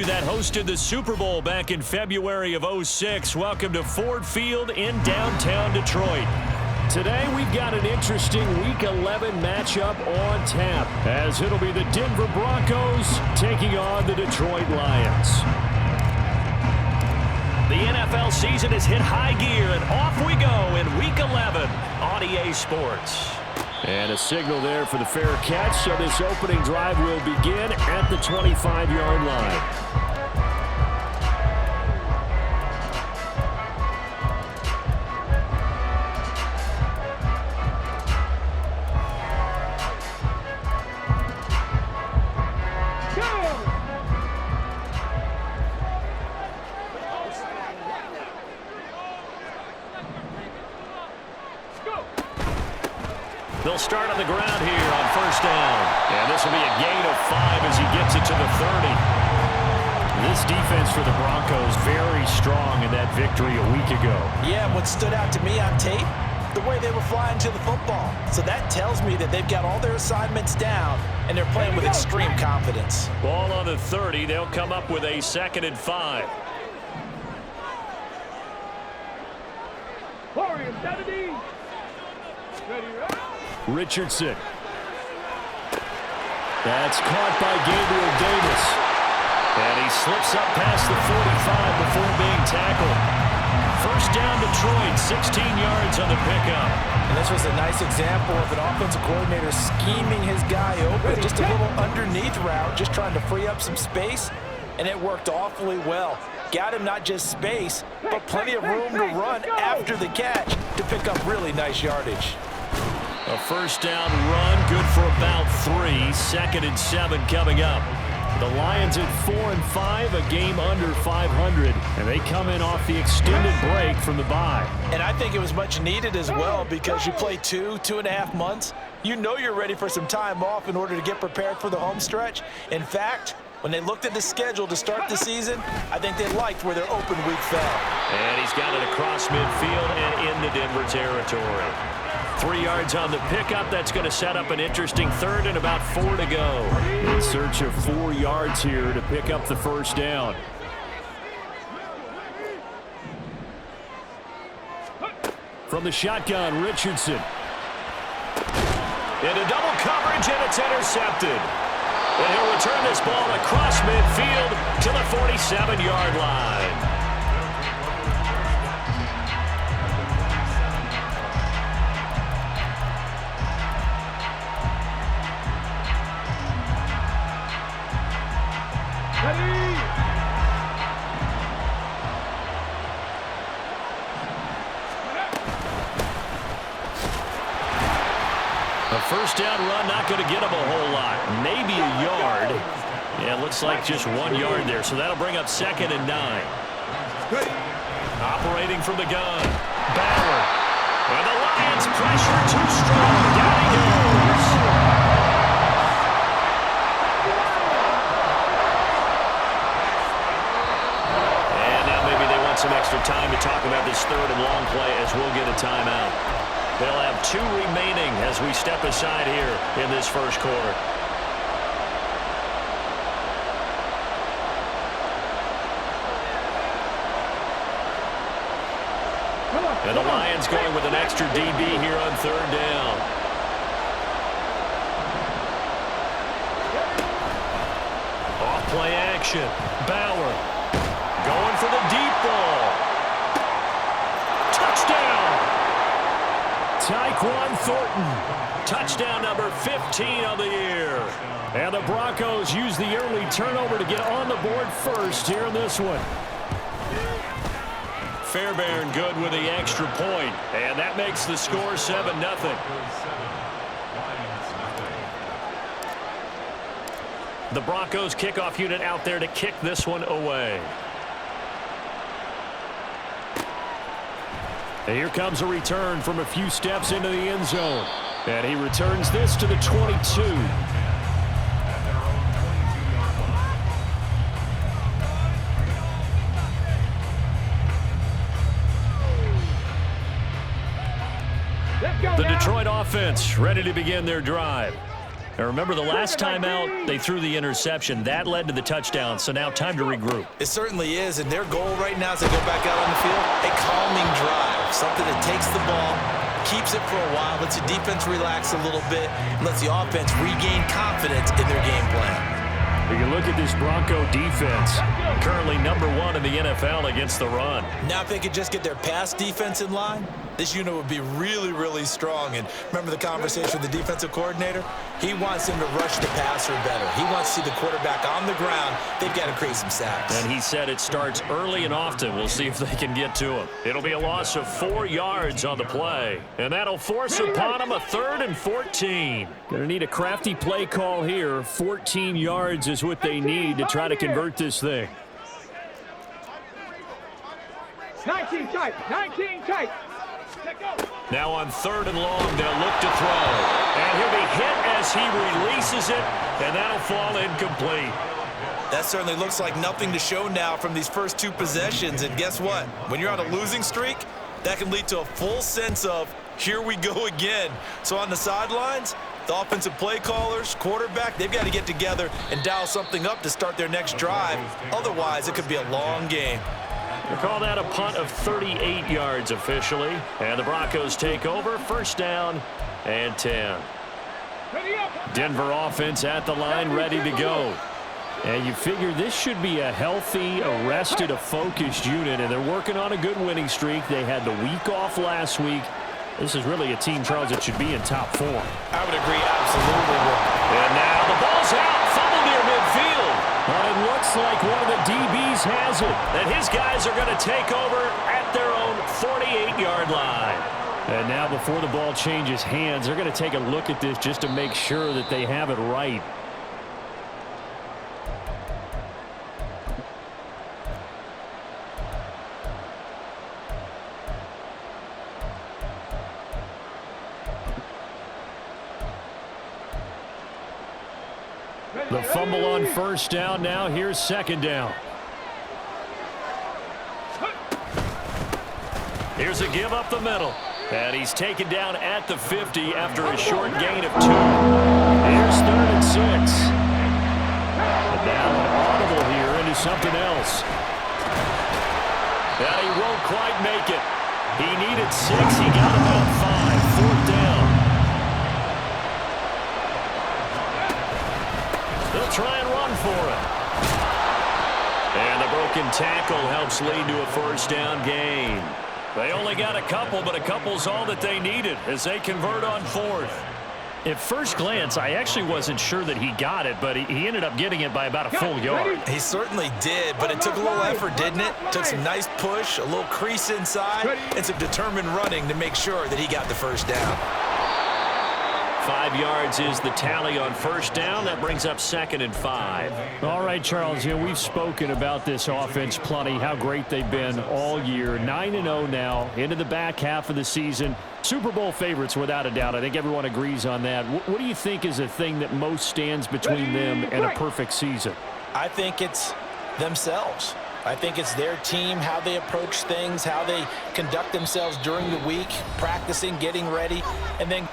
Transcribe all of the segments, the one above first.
That hosted the Super Bowl back in February of '06. Welcome to Ford Field in downtown Detroit. Today we've got an interesting Week 11 matchup on tap, as it'll be the Denver Broncos taking on the Detroit Lions. The NFL season has hit high gear, and off we go in Week 11 on EA Sports. And a signal there for the fair catch, so this opening drive will begin at the 25-yard line. They'll start on the ground here on first down. And this will be a gain of 5 as he gets it to the 30. This defense for the Broncos very strong in that victory a week ago. Yeah, what stood out to me on tape, the way they were flying to the football. So that tells me that they've got all their assignments down, and they're playing with extreme confidence. Ball on the 30. They'll come up with a 2nd and 5. Richardson. That's caught by Gabriel Davis. And he slips up past the 45 before being tackled. First down Detroit, 16 yards on the pickup. And this was a nice example of an offensive coordinator scheming his guy open. Just a little underneath route, just trying to free up some space. And it worked awfully well. Got him not just space, but plenty of room to run after the catch to pick up really nice yardage. A first down run, good for about 3. 2nd and 7 coming up. The Lions at 4-5, a game under 500, and they come in off the extended break from the bye. And I think it was much needed as well, because you play 2.5 months. You know you're ready for some time off in order to get prepared for the home stretch. In fact, when they looked at the schedule to start the season, I think they liked where their open week fell. And he's got it across midfield and into Denver territory. 3 yards on the pickup. That's going to set up an interesting 3rd and about 4 to go. In search of 4 yards here to pick up the first down. From the shotgun, Richardson. Into double coverage, and it's intercepted. And he'll return this ball across midfield to the 47-yard line. A first down run, not going to get him a whole lot. Maybe a yard. Yeah, it looks like just 1 yard there. So that'll bring up 2nd and 9. Operating from the gun. Bauer. And the Lions pressure too strong. Down he goes. And now maybe they want some extra time to talk about this 3rd and long play, as we'll get a timeout. They'll have 2 remaining as we step aside here in this first quarter. And the Lions going with an extra DB here on 3rd down. Off play action. Bauer going for the deep ball. Touchdown! Tyquan Thornton, touchdown number 15 on the year. And the Broncos use the early turnover to get on the board first here in this one. Fairbairn good with the extra point, and that makes the score 7-0. The Broncos kickoff unit out there to kick this one away. And here comes a return from a few steps into the end zone. And he returns this to the 22. The Detroit offense ready to begin their drive. Now remember, the last time out, they threw the interception. That led to the touchdown, so now time to regroup. It certainly is, and their goal right now as they go back out on the field, a calming drive, something that takes the ball, keeps it for a while, lets the defense relax a little bit, and lets the offense regain confidence in their game plan. You can look at this Bronco defense, currently #1 in the NFL against the run. Now if they could just get their pass defense in line, this unit would be really, really strong. And remember the conversation with the defensive coordinator? He wants them to rush the passer better. He wants to see the quarterback on the ground. They've got to create some sacks. And he said it starts early and often. We'll see if they can get to him. It'll be a loss of 4 yards on the play. And that'll force upon him a 3rd and 14. Going to need a crafty play call here. 14 yards is what they need to try to convert this thing. 19 tight, 19 tight. Now on 3rd and long, they'll look to throw. And he'll be hit as he releases it, and that'll fall incomplete. That certainly looks like nothing to show now from these first 2 possessions. And guess what? When you're on a losing streak, that can lead to a full sense of, here we go again. So on the sidelines, the offensive play callers, quarterback, they've got to get together and dial something up to start their next drive. Otherwise, it could be a long game. They call that a punt of 38 yards officially. And the Broncos take over, 1st down and 10. Denver offense at the line, ready to go. And you figure this should be a healthy, a rested, a focused unit. And they're working on a good winning streak. They had the week off last week. This is really a team, Charles, that should be in top 4. I would agree absolutely. And now the ball's out. Fumble near midfield. But it looks like one of the DBs has it. And his guys are going to take over at their own 48-yard line. And now before the ball changes hands, they're going to take a look at this just to make sure that they have it right. The fumble on 1st down. Now here's 2nd down. Here's a give up the middle. And he's taken down at the 50 after a short gain of 2. Here's 3rd and 6. And now an audible here into something else. And he won't quite make it. He needed 6. He got about 5. 4th down. They'll try and run for it. And the broken tackle helps lead to a 1st down gain. They only got a couple, but a couple's all that they needed as they convert on 4th. At first glance, I actually wasn't sure that he got it, but he ended up getting it by about a full yard. He certainly did, but it took a little effort, didn't it? Took some nice push, a little crease inside, and some determined running to make sure that he got the 1st down. 5 yards is the tally on 1st down. That brings up 2nd and 5. All right, Charles, we've spoken about this offense plenty, how great they've been all year. 9-0 now, into the back half of the season. Super Bowl favorites, without a doubt. I think everyone agrees on that. What do you think is the thing that most stands between them and a perfect season? I think it's themselves. I think it's their team, how they approach things, how they conduct themselves during the week, practicing, getting ready, and then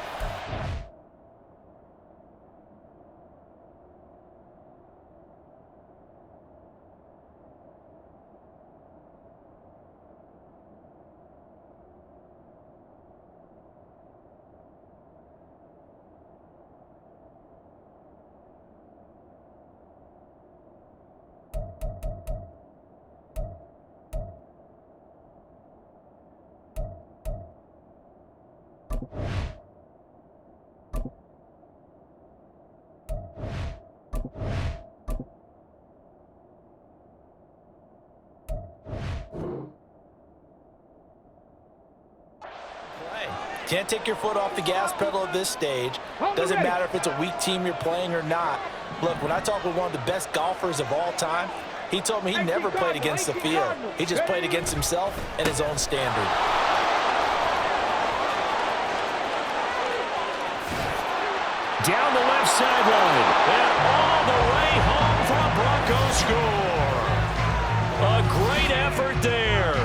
can't take your foot off the gas pedal at this stage. Doesn't matter if it's a weak team you're playing or not. Look, when I talked with one of the best golfers of all time, he told me he never played against the field. He just played against himself and his own standard. Down the left sideline. And all the way home for a Broncos score. A great effort there.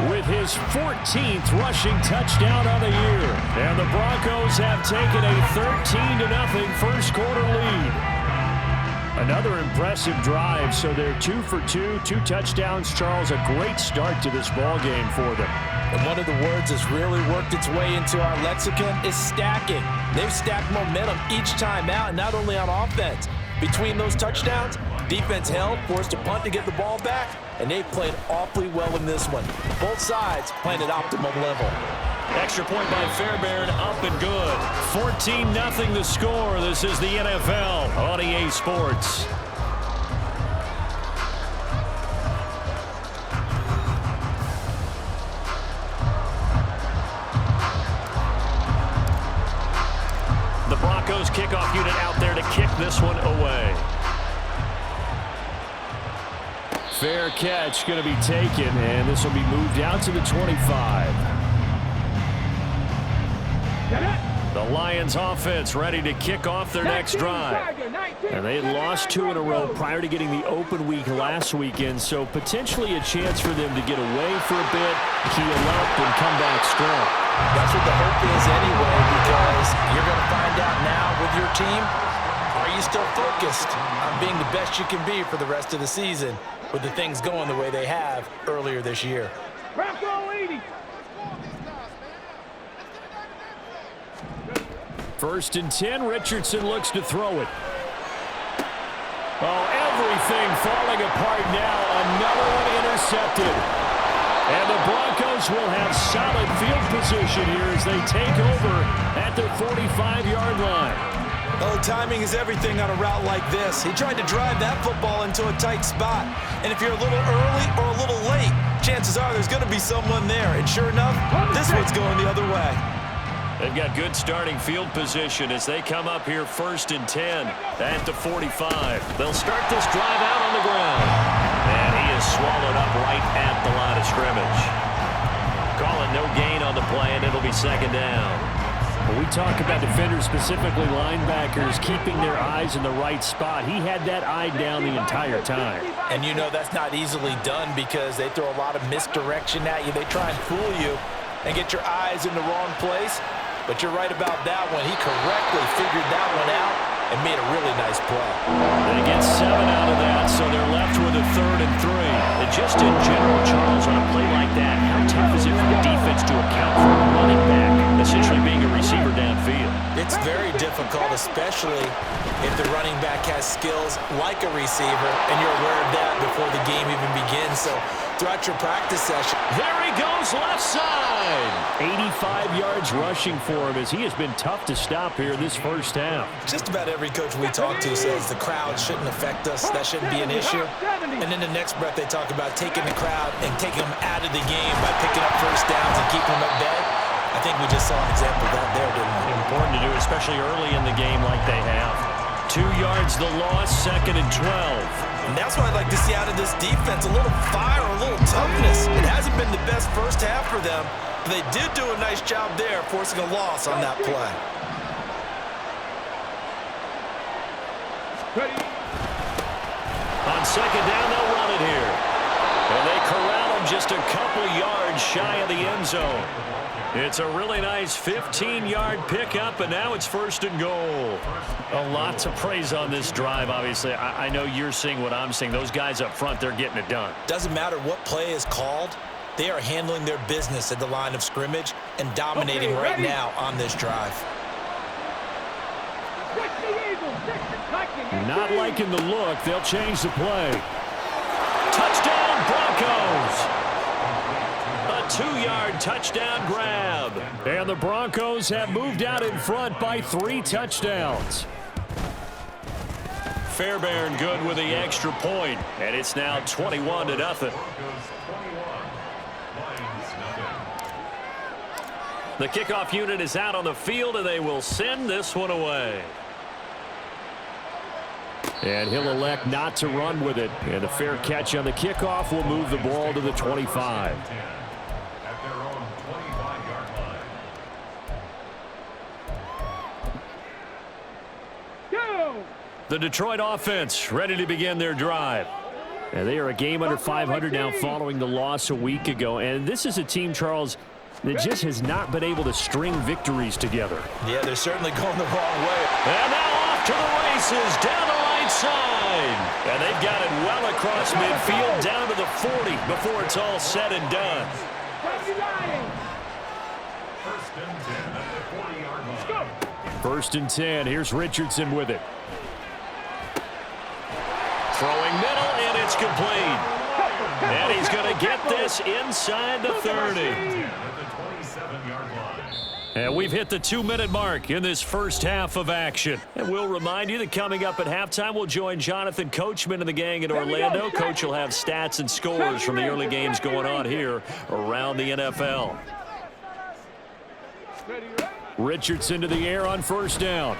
with his 14th rushing touchdown on the year. And the Broncos have taken a 13-0 first quarter lead. Another impressive drive, so they're 2 for 2, 2 touchdowns. Charles, a great start to this ball game for them. And one of the words that's really worked its way into our lexicon is stacking. They've stacked momentum each time out, and not only on offense. Between those touchdowns, defense held, forced a punt to get the ball back, and they've played awfully well in this one. Both sides playing at optimum level. Extra point by Fairbairn, up and good. 14-0 the score. This is the NFL on EA Sports. The Broncos kickoff unit out there to kick this one away. Fair catch going to be taken, and this will be moved out to the 25. The Lions offense ready to kick off their next drive. And they had lost 2 in a row prior to getting the open week last weekend, so potentially a chance for them to get away for a bit, heal up, and come back strong. That's what the hope is anyway, because you're going to find out now with your team, are you still focused on being the best you can be for the rest of the season with the things going the way they have earlier this year? First and 10, Richardson looks to throw it. Oh, everything falling apart now. Another one intercepted. And the Broncos will have solid field position here as they take over at their 45-yard line. Oh, timing is everything on a route like this. He tried to drive that football into a tight spot. And if you're a little early or a little late, chances are there's going to be someone there. And sure enough, this one's going the other way. They've got good starting field position as they come up here first and 10 at the 45. They'll start this drive out on the ground. And he is swallowed up right at the line of scrimmage. Calling no gain on the play, and it'll be second down. When we talk about defenders, specifically linebackers, keeping their eyes in the right spot, he had that eye down the entire time. And you know that's not easily done because they throw a lot of misdirection at you. They try and fool you and get your eyes in the wrong place. But you're right about that one. He correctly figured that one out and made a really nice play. They get 7 out of that, so they're left with a 3rd and 3. And just in general, Charles, on a play like that, how tough is it for the defense to account for a running back essentially being a receiver downfield? It's very difficult, especially if the running back has skills like a receiver, and you're aware of that before the game even begins. So throughout your practice session. There he goes, left side. 85 yards rushing for him as he has been tough to stop here this first half. Just about every coach we talk to says the crowd shouldn't affect us. That shouldn't be an issue. And then the next breath they talk about taking the crowd and taking them out of the game by picking up first downs and keeping them at bay. I think we just saw an example of that there, didn't we? Important to do, especially early in the game like they have. 2 yards the loss, 2nd and 12. And that's what I'd like to see out of this defense, a little fire, a little toughness. It hasn't been the best first half for them, but they did do a nice job there, forcing a loss on that play. On 2nd down, they'll run it here. And they corral him just a couple yards shy of the end zone. It's a really nice 15-yard pickup, and now it's 1st and goal. A lot to praise on this drive, obviously. I know you're seeing what I'm seeing. Those guys up front, they're getting it done. Doesn't matter what play is called. They are handling their business at the line of scrimmage and dominating right now on this drive. Not liking the look. They'll change the play. Touchdown, Broncos! A 2-yard touchdown grab. And the Broncos have moved out in front by 3 touchdowns. Fairbairn good with the extra point, and it's now 21-0. The kickoff unit is out on the field, and they will send this one away. And he'll elect not to run with it. And a fair catch on the kickoff will move the ball to the 25. The Detroit offense ready to begin their drive. And they are a game under 500 now following the loss a week ago. And this is a team, Charles, that just has not been able to string victories together. Yeah, they're certainly going the wrong way. And now off to the races, down the right side. And they've got it well across midfield, down to the 40 before it's all said and done. First and 10. Here's Richardson with it. Throwing middle, and it's complete. And he's going to get this inside the 30. And we've hit the 2-minute mark in this first half of action. And we'll remind you that coming up at halftime, we'll join Jonathan Coachman and the gang in Orlando. Coach will have stats and scores from the early games going on here around the NFL. Richardson to the air on first down.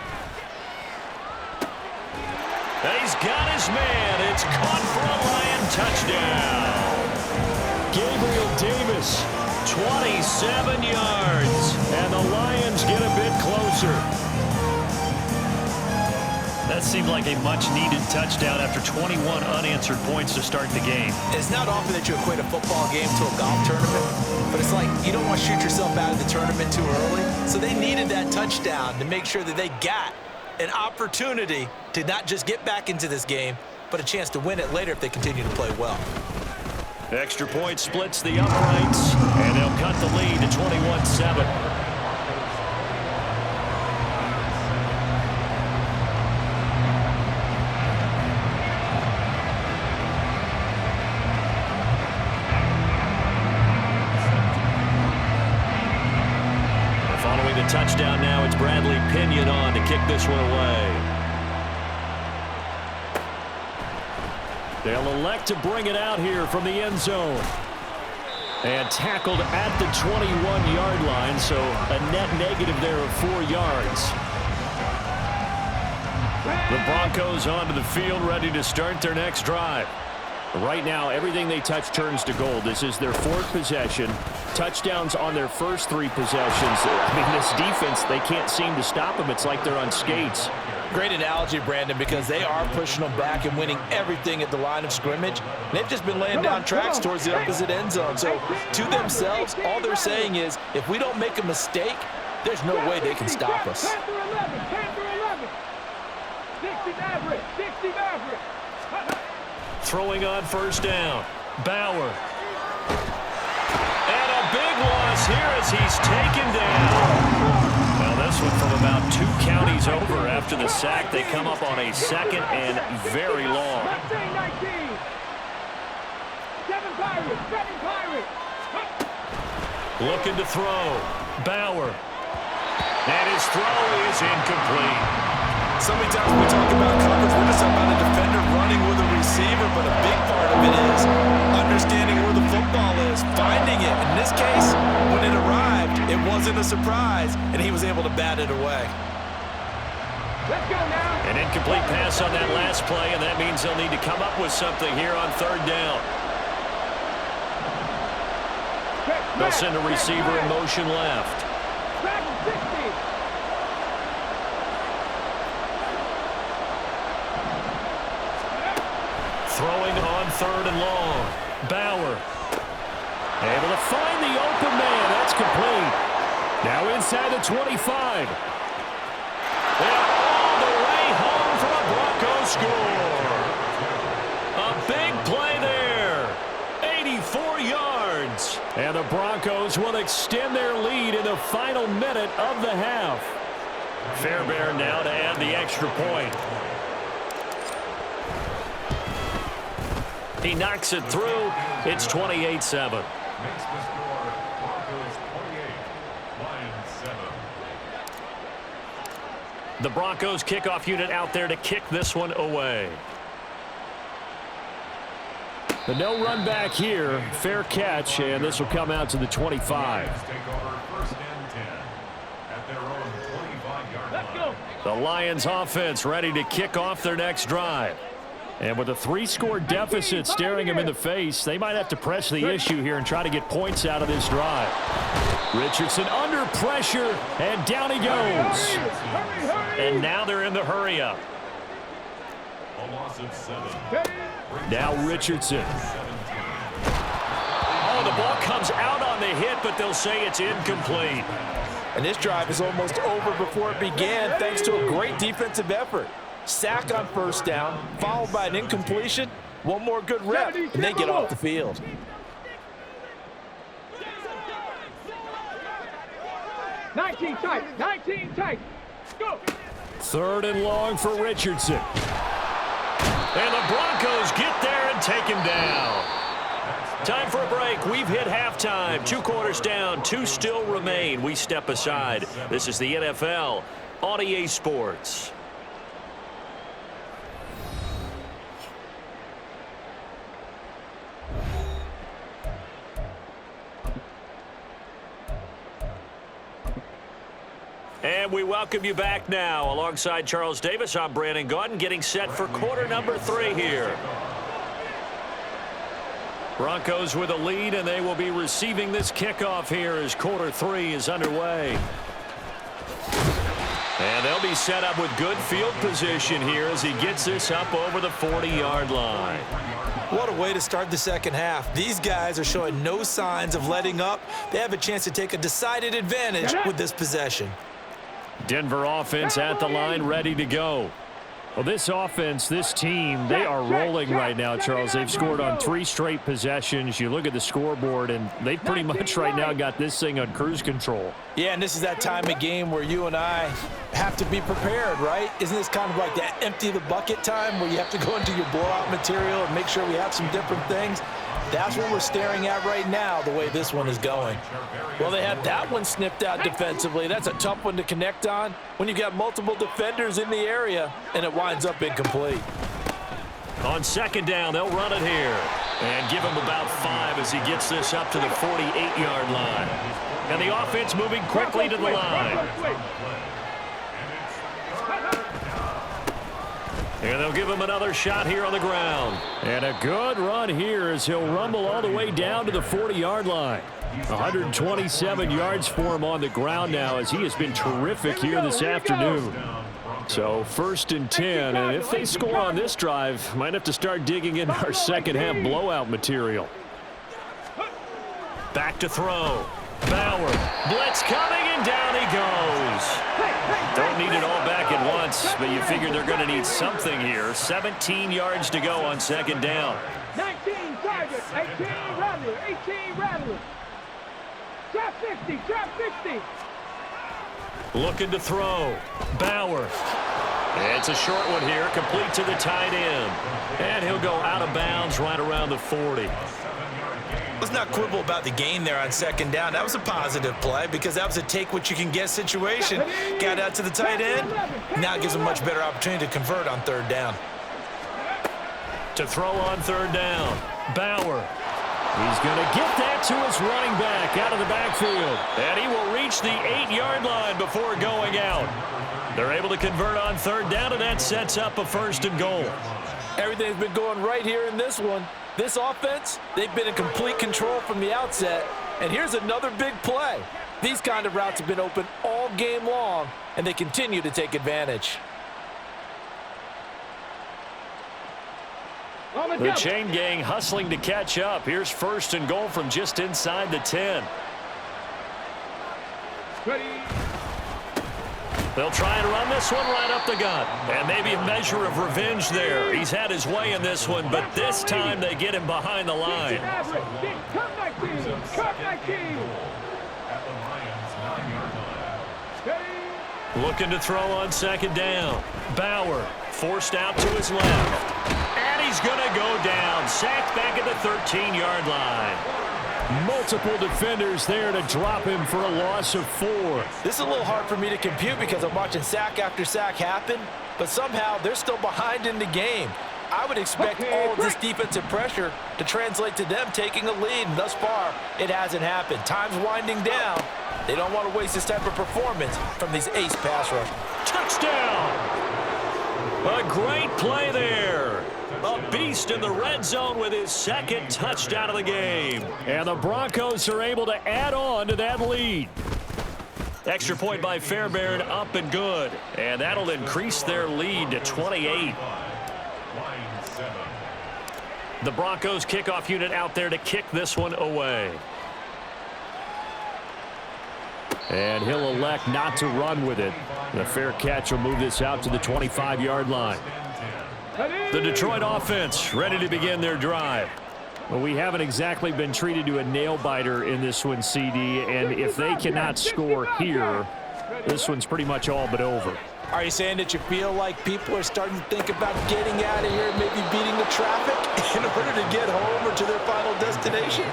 He's got his man. It's caught for a Lion touchdown. Gabriel Davis, 27 yards. And the Lions get a bit closer. That seemed like a much-needed touchdown after 21 unanswered points to start the game. It's not often that you equate a football game to a golf tournament, but it's like you don't want to shoot yourself out of the tournament too early. So they needed that touchdown to make sure that they got an opportunity to not just get back into this game, but a chance to win it later if they continue to play well. Extra point splits the uprights, and they'll cut the lead to 21-7. Following the touchdown now, it's Bradley Pinion on to kick this one away. They'll elect to bring it out here from the end zone. And tackled at the 21-yard line, so a net negative there of 4 yards. The Broncos onto the field, ready to start their next drive. Right now, everything they touch turns to gold. This is their 4th possession. Touchdowns on their first 3 possessions. I mean, this defense, they can't seem to stop them. It's like they're on skates. Great analogy, Brandon, because they are pushing them back and winning everything at the line of scrimmage. They've just been laying down tracks towards the opposite end zone. So to themselves, all they're saying is, if we don't make a mistake, there's no way they can stop us. 10 for 11, 10 for 11. 60 average, 60 average. Throwing on first down. Bauer. And a big loss here as he's taken down. Well, this one from about 2 counties over after the sack. They come up on a 2nd and very long. 19. 7 Pirates, 7 Pirates. Looking to throw. Bauer. And his throw is incomplete. So many times when we talk about coverage, we're just talking about a defender running with a receiver, but a big part of it is understanding where the football is, finding it. In this case, when it arrived, it wasn't a surprise, and he was able to bat it away. Let's go now. An incomplete pass on that last play, and that means they'll need to come up with something here on 3rd down. They'll send a receiver in motion left. Back 60. Throwing on 3rd and long. Bauer. Able to find the open man. That's complete. Now inside the 25. And all the way home for a Broncos score. A big play there. 84 yards. And the Broncos will extend their lead in the final minute of the half. Fairbairn now to add the extra point. He knocks it through. It's 28-7. The Broncos kickoff unit out there to kick this one away. The no run back here. Fair catch, and this will come out to the 25. The Lions offense ready to kick off their next drive. And with a 3-score deficit staring them in the face, they might have to press the issue here and try to get points out of this drive. Richardson under pressure, and down he goes. And now they're in the hurry-up. Now Richardson. Oh, the ball comes out on the hit, but they'll say it's incomplete. And this drive is almost over before it began thanks to a great defensive effort. Sack on first down, followed by an incompletion. One more good rep, and they get off the field. Nineteen tight. 19 tight. Go. 3rd and long for Richardson. And the Broncos get there and take him down. Time for a break. We've hit halftime. 2 quarters down. 2 still remain. We step aside. This is the NFL on EA Sports. And we welcome you back now. Alongside Charles Davis, I'm Brandon Gaudin, getting set for quarter number 3 here. Broncos with a lead, and they will be receiving this kickoff here as quarter 3 is underway. And they'll be set up with good field position here as he gets this up over the 40-yard line. What a way to start the second half. These guys are showing no signs of letting up. They have a chance to take a decided advantage with this possession. Denver offense at the line, ready to go. Well, this offense, this team, they are rolling right now, Charles. They've scored on 3 straight possessions. You look at the scoreboard, and they've pretty much right now got this thing on cruise control. Yeah, and this is that time of game where you and I have to be prepared, right? Isn't this kind of like that empty the bucket time where you have to go into your blowout material and make sure we have some different things? That's what we're staring at right now, the way this one is going. Well, they had that one snipped out defensively. That's a tough one to connect on when you've got multiple defenders in the area, and it winds up incomplete. On 2nd down, they'll run it here. And give him about 5 as he gets this up to the 48-yard line. And the offense moving quickly to the line. And they'll give him another shot here on the ground. And a good run here as he'll rumble all the way down to the 40-yard line. 127 yards for him on the ground now as he has been terrific here this afternoon. So 1st and 10, and if they score on this drive, might have to start digging into our second half blowout material. Back to throw. Bauer, blitz coming, and down he goes. Don't need it all back at once, but you figure they're going to need something here. 17 yards to go on 2nd down. 19 targets, 18 rattlers, 18 rattlers. Trap 60, trap 60. Looking to throw. Bauer. It's a short one here, complete to the tight end. And he'll go out of bounds right around the 40. Let's not quibble about the gain there on 2nd down. That was a positive play because that was a take-what-you-can-get situation. Got out to the tight end. Now it gives him a much better opportunity to convert on 3rd down. To throw on 3rd down. Bauer. He's going to get that to his running back out of the backfield. And he will reach the 8-yard line before going out. They're able to convert on 3rd down, and that sets up a 1st and goal. Everything's been going right here in this one. This offense, they've been in complete control from the outset. And here's another big play. These kind of routes have been open all game long, and they continue to take advantage. The chain gang hustling to catch up. Here's 1st and goal from just inside the 10. Ready. They'll try and run this one right up the gut. And maybe a measure of revenge there. He's had his way in this one, but this time they get him behind the line. Looking to throw on 2nd down. Bauer forced out to his left. And he's going to go down. Sacked back at the 13-yard line. Multiple defenders there to drop him for a loss of 4. This is a little hard for me to compute because I'm watching sack after sack happen, but somehow they're still behind in the game. I would expect all of this defensive pressure to translate to them taking a lead, and thus far, it hasn't happened. Time's winding down. They don't want to waste this type of performance from these ace pass rushers. Touchdown! A great play there. A beast in the red zone with his 2nd touchdown of the game. And the Broncos are able to add on to that lead. Extra point by Fairbairn, up and good. And that'll increase their lead to 28. The Broncos kickoff unit out there to kick this one away. And he'll elect not to run with it. The fair catch will move this out to the 25-yard line. The Detroit offense ready to begin their drive. Well, we haven't exactly been treated to a nail-biter in this one, CD, and if they cannot score here, this one's pretty much all but over. Are you saying that you feel like people are starting to think about getting out of here and maybe beating the traffic in order to get home or to their final destination?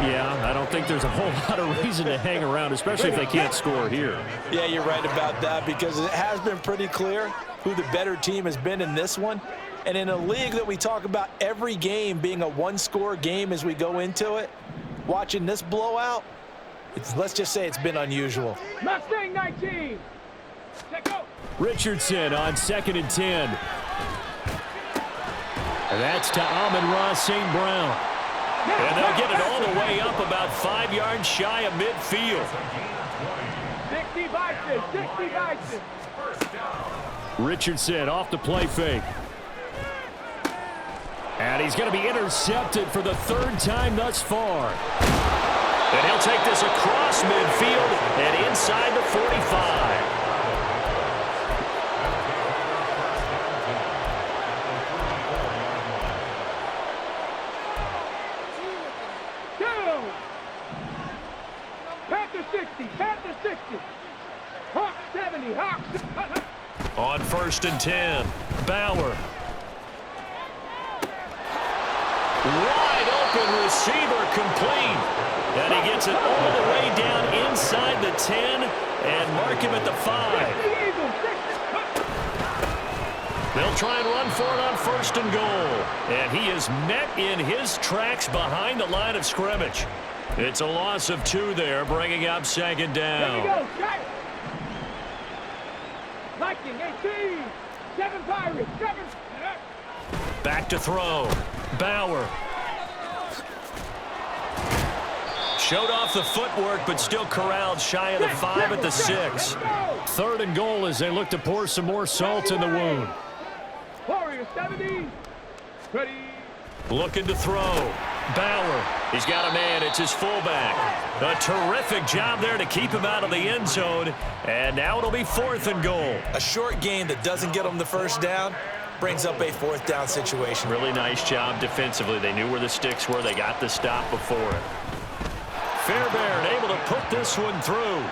Yeah, I don't think there's a whole lot of reason to hang around, especially if they can't score here. Yeah, you're right about that, because it has been pretty clear who the better team has been in this one. And in a league that we talk about every game being a one-score game as we go into it, watching this blowout, let's just say it's been unusual. Mustang 19. Richardson on 2nd and 10. And that's to Amon-Ra St. Brown. And they'll get it all the way up about 5 yards shy of midfield. 60 Bison, 60 Bison. Richardson off the play fake. And he's going to be intercepted for the 3rd time thus far. And he'll take this across midfield and inside the 45. Panther 60, Panther 60. Hawk 70, Hawk. On 1st and 10, Bauer. Wide open receiver complete. And he gets it all the way down inside the 10 and mark him at the 5. They'll try and run for it on 1st and goal. And he is met in his tracks behind the line of scrimmage. It's a loss of 2 there, bringing up 2nd down. There we go, shot. Viking 18, 7 Pirates, 7. Back to throw. Bauer. Showed off the footwork, but still corralled shy of the 5 at the 6. 3rd and goal as they look to pour some more salt in the wound. Warrior 70. Ready. Looking to throw. Bauer. He's got a man. It's his fullback. A terrific job there to keep him out of the end zone. And now it'll be 4th and goal. A short gain that doesn't get them the 1st down brings up a 4th down situation. Really nice job defensively. They knew where the sticks were. They got the stop before it. Fairbairn able to put this one through.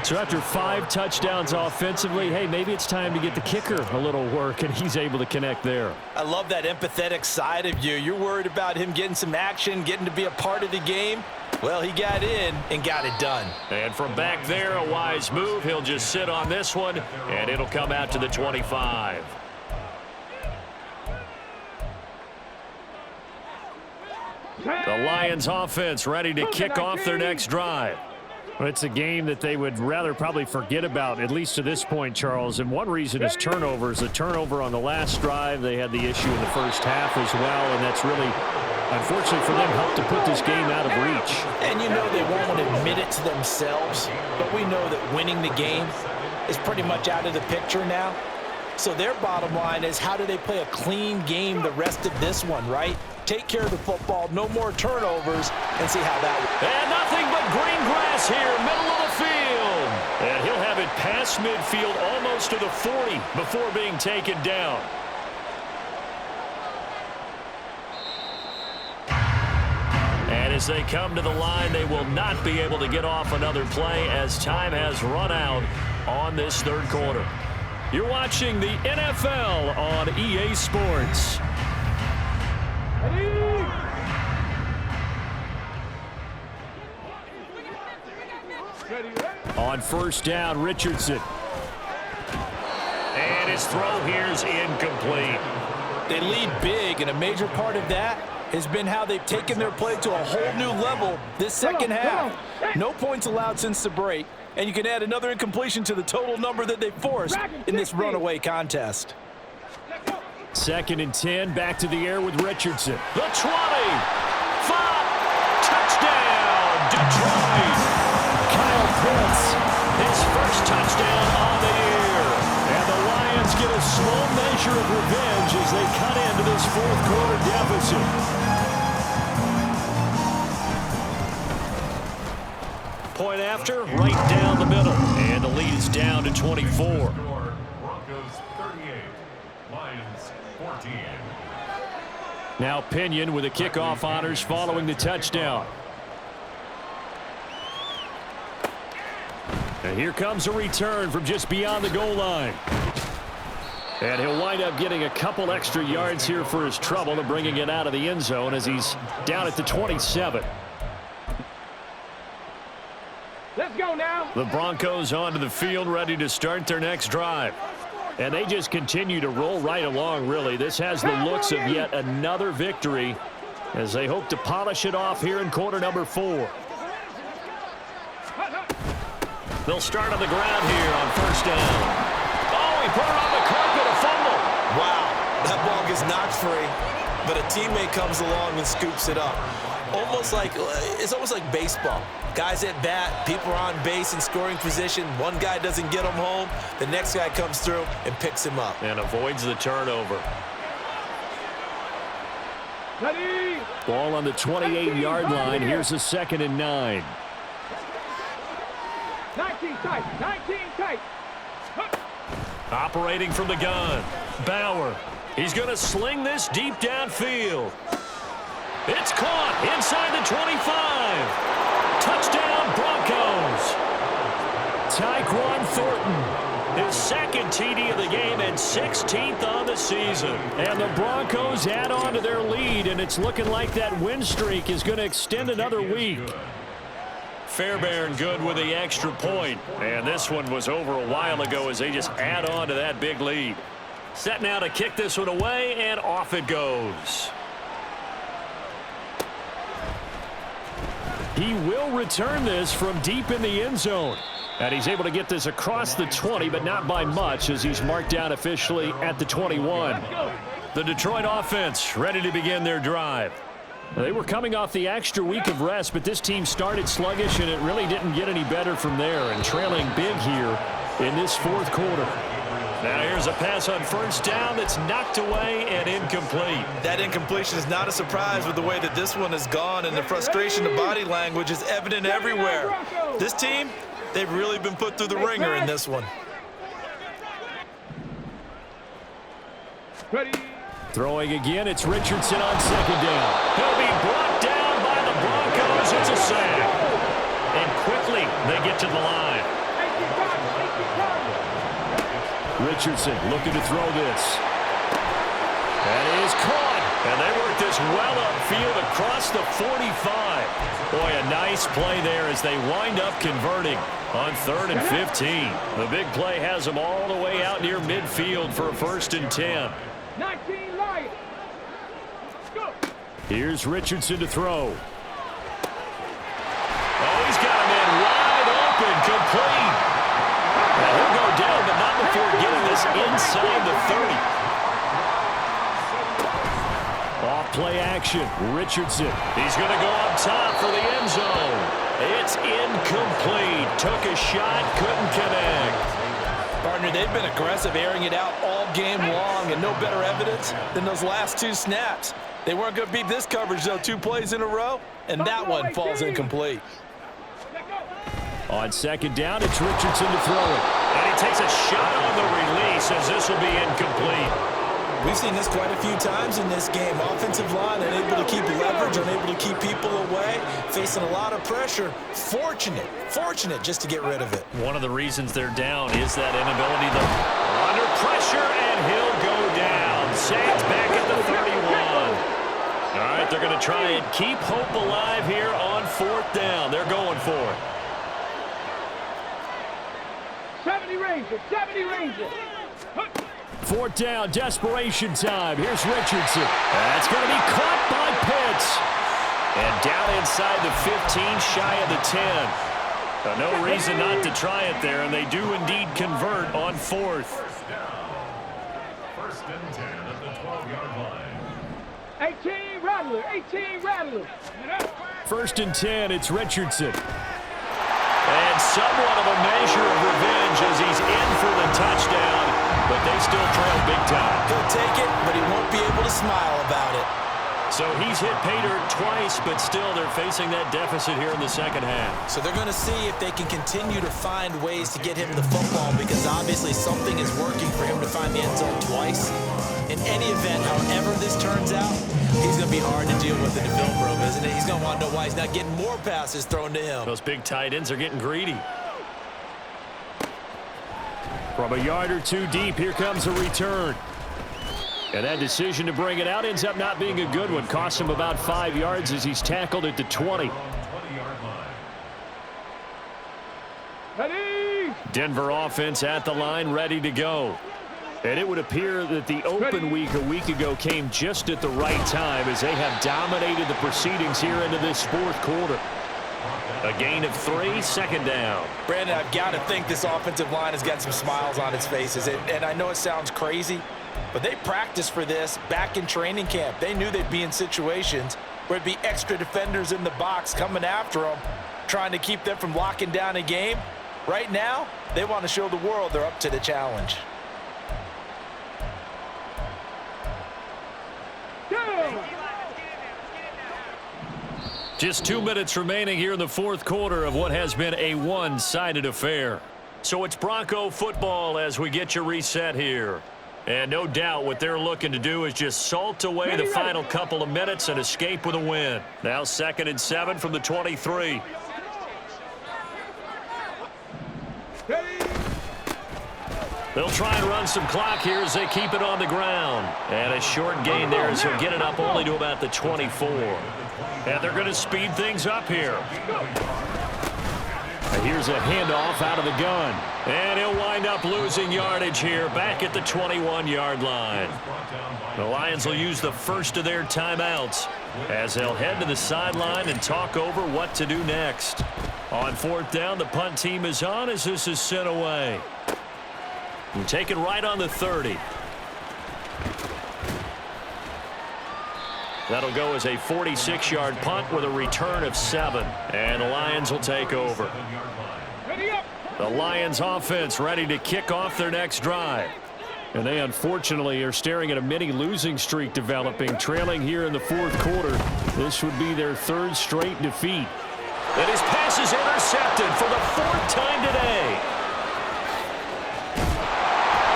So after 5 touchdowns offensively, hey, maybe it's time to get the kicker a little work, and he's able to connect there. I love that empathetic side of you. You're worried about him getting some action, getting to be a part of the game. Well, he got in and got it done. And from back there, a wise move. He'll just sit on this one, and it'll come out to the 25. The Lions offense ready to kick off their next drive. Well, it's a game that they would rather probably forget about, at least to this point, Charles. And one reason is turnovers. A turnover on the last drive. They had the issue in the first half as well, and that's really, unfortunately for them, helped to put this game out of reach. And you know they won't admit it to themselves, but we know that winning the game is pretty much out of the picture now. So their bottom line is, how do they play a clean game the rest of this one, right? Take care of the football, no more turnovers, and see how that works. And nothing but green grass here, middle of the field. And he'll have it past midfield almost to the 40 before being taken down. And as they come to the line, they will not be able to get off another play as time has run out on this 3rd quarter. You're watching the NFL on EA Sports. On 1st down, Richardson. And his throw here is incomplete. They lead big, and a major part of that has been how they've taken their play to a whole new level this second half. No points allowed since the break, and you can add another incompletion to the total number that they forced in this runaway contest. 2nd and 10, back to the air with Richardson. The 20, 5, touchdown, Detroit. Kyle Pitts, his first touchdown on the year. And the Lions get a small measure of revenge as they cut into this fourth quarter deficit. Point after, right down the middle. And the lead is down to 24. Broncos 38, Lions 14. Now Pinion with the kickoff honors following the touchdown. And here comes a return from just beyond the goal line. And he'll wind up getting a couple extra yards here for his trouble and bringing it out of the end zone as he's down at the 27. Let's go now. The Broncos onto the field, ready to start their next drive. And they just continue to roll right along, really. This has the looks of yet another victory as they hope to polish it off here in quarter number 4. They'll start on the ground here on first down. Oh, he put it on the carpet, a fumble. Wow, that ball gets knocked free, but a teammate comes along and scoops it up. It's almost like baseball. Guys at bat, people are on base in scoring position. One guy doesn't get him home. The next guy comes through and picks him up. And avoids the turnover. Ready. Ball on the 28-yard line. Here's a 2nd and 9. 19 tight. 19 tight. Operating from the gun. Bauer. He's going to sling this deep downfield. It's caught inside the 25. Touchdown, Broncos. Tyquan Thornton, his 2nd TD of the game and 16th on the season. And the Broncos add on to their lead, and it's looking like that win streak is going to extend another week. Fairbairn good with the extra point. And this one was over a while ago as they just add on to that big lead. Set now to kick this one away, and off it goes. He will return this from deep in the end zone. And he's able to get this across the 20, but not by much as he's marked down officially at the 21. The Detroit offense ready to begin their drive. They were coming off the extra week of rest, but this team started sluggish, and it really didn't get any better from there, and trailing big here in this fourth quarter. Now here's a pass on first down that's knocked away and incomplete. That incompletion is not a surprise with the way that this one has gone, and the frustration of body language is evident everywhere. This team, they've really been put through the ringer in this one. Ready. Throwing again, it's Richardson on 2nd down. He'll be brought down by the Broncos. It's a sack. And quickly they get to the line. Richardson looking to throw this. That is caught. And they work this well upfield across the 45. Boy, a nice play there as they wind up converting on 3rd and 15. The big play has them all the way out near midfield for a 1st and 10. 19 Lions. Go. Here's Richardson to throw. Oh, he's got a man wide open, complete. Now he'll go down, but not before getting this inside the 30. Off play action, Richardson. He's going to go up top for the end zone. It's incomplete. Took a shot, couldn't connect. Partner, they've been aggressive, airing it out all game long, and no better evidence than those last 2 snaps. They weren't going to beat this coverage, though, 2 plays in a row, and that one falls incomplete. On 2nd down, it's Richardson to throw it. And he takes a shot on the release as this will be incomplete. We've seen this quite a few times in this game. Offensive line unable to keep leverage, unable to keep people away, facing a lot of pressure. Fortunate just to get rid of it. One of the reasons they're down is that inability to under pressure, and he'll go down. Saints back at the 31. All right, they're going to try and keep hope alive here on 4th down. They're going for it. 70 Rangers. 70 Rangers. 4th down, desperation time. Here's Richardson. That's going to be caught by Pitts. And down inside the 15, shy of the 10. No reason not to try it there, and they do indeed convert on 4th. 1st and 10 at the 12-yard line. 18 Rattler. 18 Rattler. 1st and 10, it's Richardson. And somewhat of a measure of revenge as he's in for the touchdown. but they still trail big time. He'll take it, but he won't be able to smile about it. So he's hit pay dirt twice, but still they're facing that deficit here in the second half. So they're going to see if they can continue to find ways to get him the football, because obviously something is working for him to find the end zone twice. In any event, however this turns out, he's going to be hard to deal with in the film room, isn't it? He's going to want to know why he's not getting more passes thrown to him. Those big tight ends are getting greedy. From a yard or two deep, here comes a return. And that decision to bring it out ends up not being a good one. Costs him about 5 yards as he's tackled at the 20. Ready? Denver offense at the line, ready to go. And it would appear that the open week a week ago came just at the right time as they have dominated the proceedings here into this fourth quarter. A gain of 3, second down. Brandon, I've got to think this offensive line has got some smiles on its faces. And I know it sounds crazy, but they practiced for this back in training camp. They knew they'd be in situations where it'd be extra defenders in the box coming after them, trying to keep them from locking down a game. Right now, they want to show the world they're up to the challenge. Just 2 minutes remaining here in the fourth quarter of what has been a one-sided affair. So it's Bronco football as we get you reset here. And no doubt what they're looking to do is just salt away the final couple of minutes and escape with a win. Now 2nd and 7 from the 23. They'll try and run some clock here as they keep it on the ground. And a short gain there as he'll get it up only to about the 24. And they're going to speed things up here. And here's a handoff out of the gun. And he'll wind up losing yardage here back at the 21-yard line. The Lions will use the first of their timeouts as they'll head to the sideline and talk over what to do next. On 4th down, the punt team is on as this is sent away. And taken right on the 30. That'll go as a 46-yard punt with a return of 7. And the Lions will take over. The Lions offense ready to kick off their next drive. And they unfortunately are staring at a mini losing streak developing, trailing here in the fourth quarter. This would be their 3rd straight defeat. And his pass is intercepted for the 4th time today.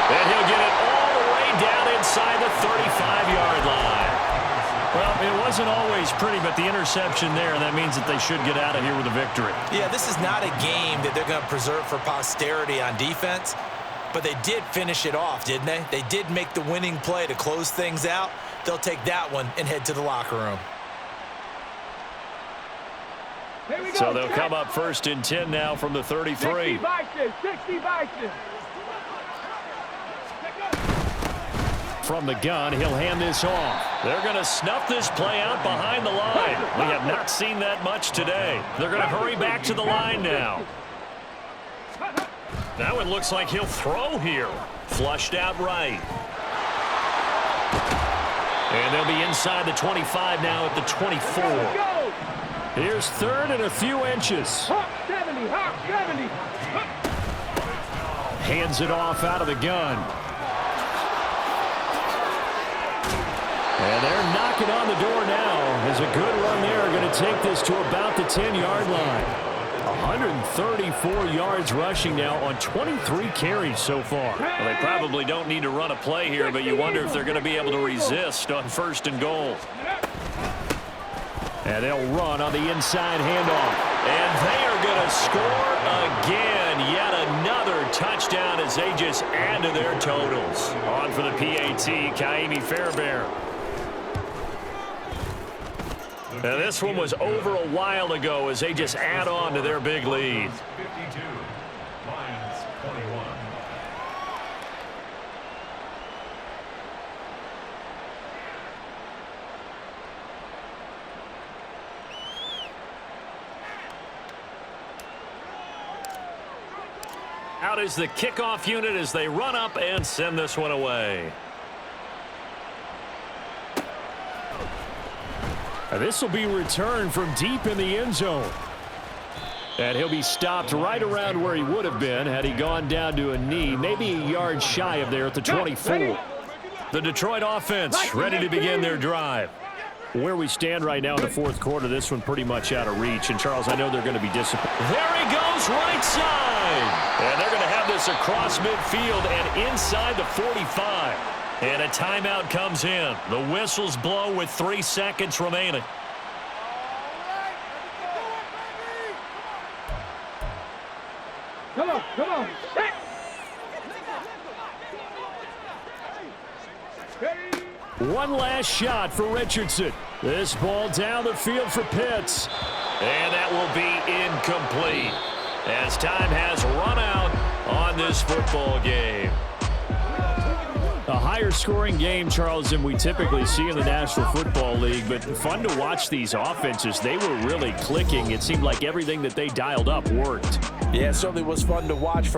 And he'll get it all the way down inside the 35-yard line. Well, it wasn't always pretty, but the interception there, that means that they should get out of here with a victory. Yeah, this is not a game that they're going to preserve for posterity on defense, but they did finish it off, didn't they? They did make the winning play to close things out. They'll take that one and head to the locker room. So they'll come up 1st and 10 now from the 33. 60 Vikings. From the gun, he'll hand this off. They're going to snuff this play out behind the line. We have not seen that much today. They're going to hurry back to the line now. Now it looks like he'll throw here. Flushed out right. And they'll be inside the 25 now at the 24. Here's 3rd and a few inches. Hawk 70, Hawk 70. Hands it off out of the gun. And they're knocking on the door now. As a good run there, going to take this to about the 10-yard line. 134 yards rushing now on 23 carries so far. Well, they probably don't need to run a play here, but you wonder if they're going to be able to resist on 1st and goal. And they'll run on the inside handoff. And they are going to score again. Yet another touchdown as they just add to their totals. On for the PAT, Kaimi Fairbairn. Now this one was over a while ago as they just add on to their big lead. 52, Lions 21. Out is the kickoff unit as they run up and send this one away. This will be returned from deep in the end zone. And he'll be stopped right around where he would have been had he gone down to a knee, maybe a yard shy of there at the 24. The Detroit offense ready to begin their drive. Where we stand right now in the fourth quarter, this one pretty much out of reach. And, Charles, I know they're going to be disappointed. There he goes, right side. And they're going to have this across midfield and inside the 45. And a timeout comes in. The whistles blow with 3 seconds remaining. Come on, set. One last shot for Richardson. This ball down the field for Pitts. And that will be incomplete as time has run out on this football game. A higher scoring game, Charles, than we typically see in the National Football League, but fun to watch these offenses. They were really clicking. It seemed like everything that they dialed up worked. Yeah, it certainly was fun to watch from